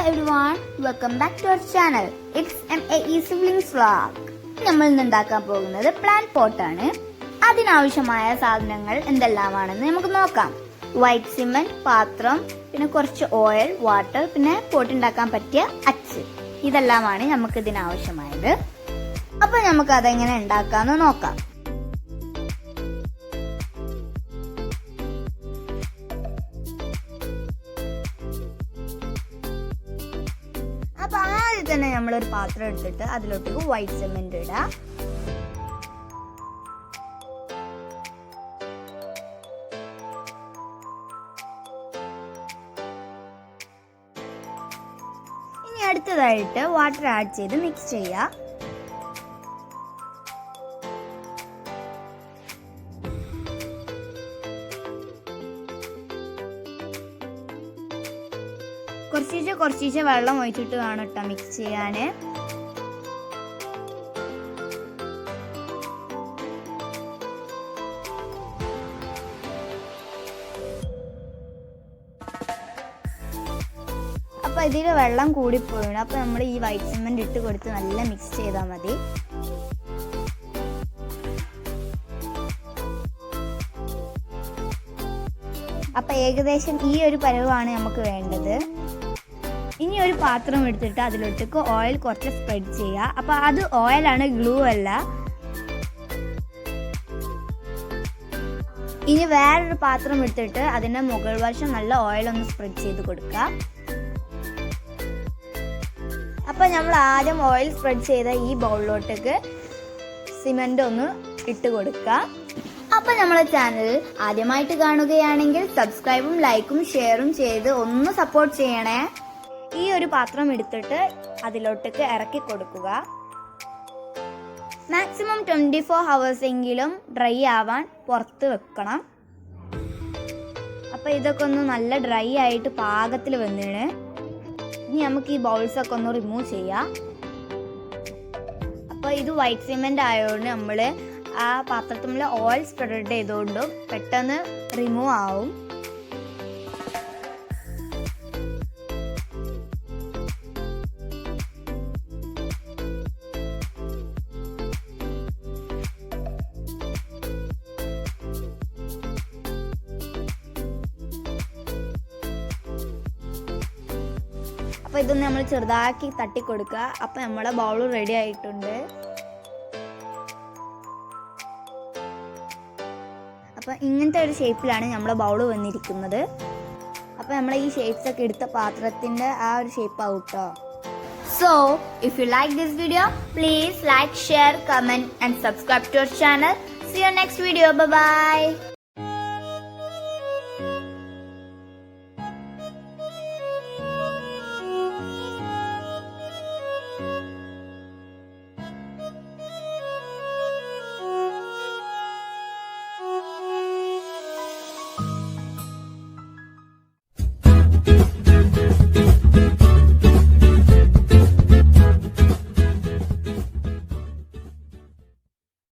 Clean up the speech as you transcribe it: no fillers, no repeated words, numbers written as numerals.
everyone, welcome back to our channel. It's MAE Siblings Vlog. നമ്മൾ ഇന്ന് ഉണ്ടാക്കാൻ പോകുന്നത് പ്ലാന്റ് പോട്ട് ആണ്. അതിനാവശ്യമായ സാധനങ്ങൾ എന്തെല്ലാമാണെന്ന് നമുക്ക് നോക്കാം. വൈറ്റ് സിമന്റ്, പാത്രം, പിന്നെ കുറച്ച് ഓയിൽ, വാട്ടർ, പിന്നെ പോട്ട് ഉണ്ടാക്കാൻ പറ്റിയ അച്ച്. ഇതെല്ലാമാണ് നമുക്ക് ഇതിനാവശ്യമായത്. അപ്പൊ നമുക്ക് അതെങ്ങനെ ഉണ്ടാക്കാന്ന് നോക്കാം. അപ്പൊ ആദ്യം തന്നെ നമ്മളൊരു പാത്രം എടുത്തിട്ട് അതിലോട്ടേക്ക് വൈറ്റ് സിമെന്റ് ഇടാം. ഇനി അടുത്തതായിട്ട് വാട്ടർ ആഡ് ചെയ്ത് മിക്സ് ചെയ്യാം. കുറച്ചീച്ച വെള്ളം ഒഴിച്ചിട്ട് വേണം കേട്ടോ മിക്സ് ചെയ്യാന്. അപ്പൊ ഇതില് വെള്ളം കൂടിപ്പോയിണ്. അപ്പൊ നമ്മൾ ഈ വൈറ്റ് സിമന്റ് ഇട്ട് കൊടുത്ത് നല്ല മിക്സ് ചെയ്താൽ മതി. അപ്പൊ ഏകദേശം ഈ ഒരു പരുവാണ് നമുക്ക് വേണ്ടത്. ഇനി ഒരു പാത്രം എടുത്തിട്ട് അതിലോട്ടേക്ക് ഓയിൽ കുറച്ച് സ്പ്രെഡ് ചെയ്യുക. അപ്പൊ അത് ഓയിലാണ്, ഗ്ലൂ അല്ല. ഇനി വേറൊരു പാത്രം എടുത്തിട്ട് അതിന്റെ മുകൾ വശം നല്ല ഓയിൽ ഒന്ന് സ്പ്രെഡ് ചെയ്ത് കൊടുക്കുക. അപ്പൊ നമ്മൾ ആദ്യം ഓയിൽ സ്പ്രെഡ് ചെയ്ത ഈ ബൗളിലോട്ടേക്ക് സിമന്റ് ഒന്ന് ഇട്ട് കൊടുക്കുക. അപ്പൊ നമ്മളെ ചാനൽ ആദ്യമായിട്ട് കാണുകയാണെങ്കിൽ സബ്സ്ക്രൈബും ലൈക്കും ഷെയറും ചെയ്ത് ഒന്ന് സപ്പോർട്ട് ചെയ്യണേ. ഈ ഒരു പാത്രം എടുത്തിട്ട് അതിലോട്ടേക്ക് ഇറക്കി കൊടുക്കുക. മാക്സിമം 24 hours എങ്കിലും ഡ്രൈ ആവാൻ പുറത്ത് വെക്കണം. അപ്പൊ ഇതൊക്കെ ഒന്ന് നല്ല ഡ്രൈ ആയിട്ട് പാകത്തിൽ വന്നിണ്. ഇനി നമുക്ക് ഈ ബൗൾസ് ഒക്കെ ഒന്ന് റിമൂവ് ചെയ്യാം. അപ്പൊ ഇത് വൈറ്റ് സിമെന്റ് ആയതുകൊണ്ട് നമ്മള് ആ പാത്രത്തിൽ ഓയിൽ സ്പ്രെഡ് ചെയ്തുകൊണ്ടും പെട്ടെന്ന് റിമൂവ് ആവും. അപ്പൊ ഇതൊന്ന് നമ്മൾ ചെറുതാക്കി തട്ടി കൊടുക്കുക. അപ്പൊ നമ്മുടെ ബൗൾ റെഡി ആയിട്ടുണ്ട്. അപ്പൊ ഇങ്ങനത്തെ ഒരു ഷേപ്പിലാണ് നമ്മുടെ ബൗൾ വന്നിരിക്കുന്നത്. അപ്പൊ നമ്മൾ ഈ ഷേപ്സ് ഒക്കെ എടുത്ത പാത്രത്തിന്റെ ആ ഒരു ഷേപ്പ് ആവും കേട്ടോ. So, if you like this video, please like, share, comment and subscribe to our channel. See you next video. Bye bye.